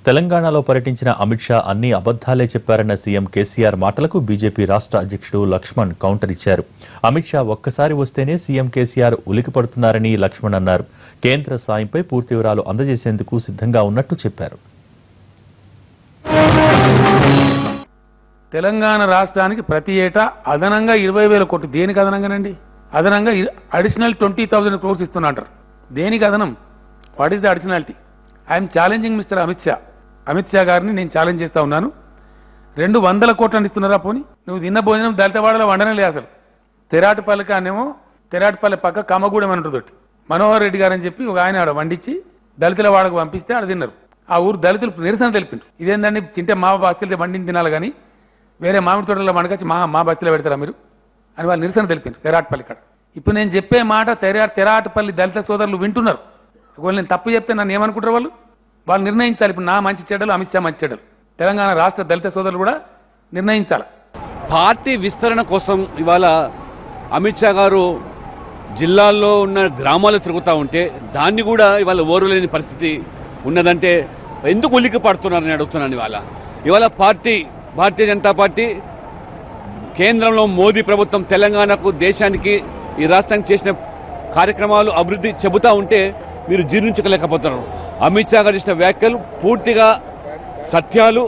తెలంగాణలో పర్యటించిన అమిత్ షా అన్ని అబద్ధాలే చెప్పారన్న సీఎం కేసీఆర్ మాటలకు బీజేపీ రాష్ట్ర అధ్యక్షుడు లక్ష్మణ్ కౌంటర్ ఇచ్చారు. అమిత్ షా ఒక్కసారి వస్తేనే సీఎం కేసీఆర్ ఉలికిపడుతున్నారని లక్ష్మణ్ అన్నారు. కేంద్ర సాయంపై పూర్తి వివరాలు అందజేసేందుకు సిద్ధంగా ఉన్నట్టు చెప్పారు. తెలంగాణ రాష్ట్రానికి ప్రతి ఏటా అదనంగా 20,000 కోట్లు. దేనికి అదనంగానండి? అదనంగా అడిషనల్ 20,000 crores ఇస్తున్నారు. దేనికి అదనం? What is the additionality? I'm challenging mister Amit Shah గారిని నేను ఛాలెంజ్ చేస్తా ఉన్నాను. 200 కోట్లు ఇస్తున్నారా? పోనీ నువ్వు తిన్న భోజనం దళితవాడలో వండనే లే. అసలు తెరాటిపల్లి కానేమో తెరాటిపల్లి పక్క కమ్మగూడెం అని ఉంటుంది. మనోహర్ రెడ్డి గారు అని చెప్పి ఒక ఆయన ఆడ వండించి దళితుల వాడకు పంపిస్తే ఆడ తిన్నారు. ఆ ఊరు దళితులు నిరసన తెలిపిండ్రు. ఇదేందండి, తింటే మా బస్తీలతో వండిని తినాలి కానీ వేరే మామిడి తోటలో వండకొచ్చి మా బస్తీలో పెడతారా మీరు అని వాళ్ళు నిరసన తెలిపిండ్రు తెరాటిపల్లి కాడ. ఇప్పుడు నేను చెప్పే మాట తెరాటిపల్లి దళిత సోదరులు వింటున్నారు. ఒకవేళ నేను తప్పు చెప్తే నన్ను ఏమనుకుంటారు? వాళ్ళు నిర్ణయించాలి. ఇప్పుడు నా మంచి చెడ్డలు, అమిత్ షా మంచి చెడ్డలు తెలంగాణ రాష్ట్ర దళిత సోదరులు కూడా నిర్ణయించాలి. పార్టీ విస్తరణ కోసం ఇవాళ అమిత్ షా గారు జిల్లాల్లో ఉన్న గ్రామాలు తిరుగుతూ ఉంటే దాన్ని కూడా ఇవాళ ఓర్వలేని పరిస్థితి ఉన్నదంటే ఎందుకు ఉలిక్కి పడుతున్నారని అడుగుతున్నాను. ఇవాళ భారతీయ జనతా పార్టీ కేంద్రంలో మోదీ ప్రభుత్వం తెలంగాణకు, దేశానికి, ఈ రాష్ట్రానికి చేసిన కార్యక్రమాలు, అభివృద్ధి చెబుతూ ఉంటే మీరు జీర్ణించుకోలేకపోతున్నారు. అమిత్ షా గారు చేసిన వ్యాఖ్యలు పూర్తిగా సత్యాలు,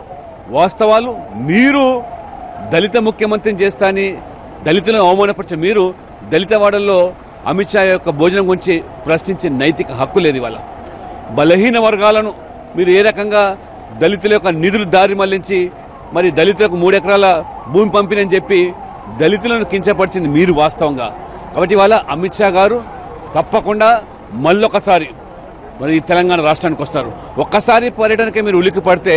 వాస్తవాలు. మీరు దళిత ముఖ్యమంత్రిని చేస్తాని దళితులను అవమానపరిచే మీరు దళితవాడల్లో అమిత్ షా యొక్క భోజనం గురించి ప్రశ్నించే నైతిక హక్కు లేదు. ఇవాళ బలహీన వర్గాలను మీరు ఏ రకంగా దళితుల యొక్క నిధులు దారి మళ్లించి మరి దళితులకు 3 ఎకరాల భూమి పంపిణని చెప్పి దళితులను కించపరిచింది మీరు వాస్తవంగా. కాబట్టి ఇవాళ అమిత్ షా గారు తప్పకుండా మళ్ళొకసారి మరి తెలంగాణ రాష్ట్రానికి వస్తారు. ఒక్కసారి పర్యటనకే మీరు ఉలిక్కి పడితే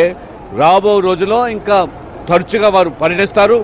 రాబో రోజుల్లో ఇంకా తరచుగా వారు పర్యటిస్తారు.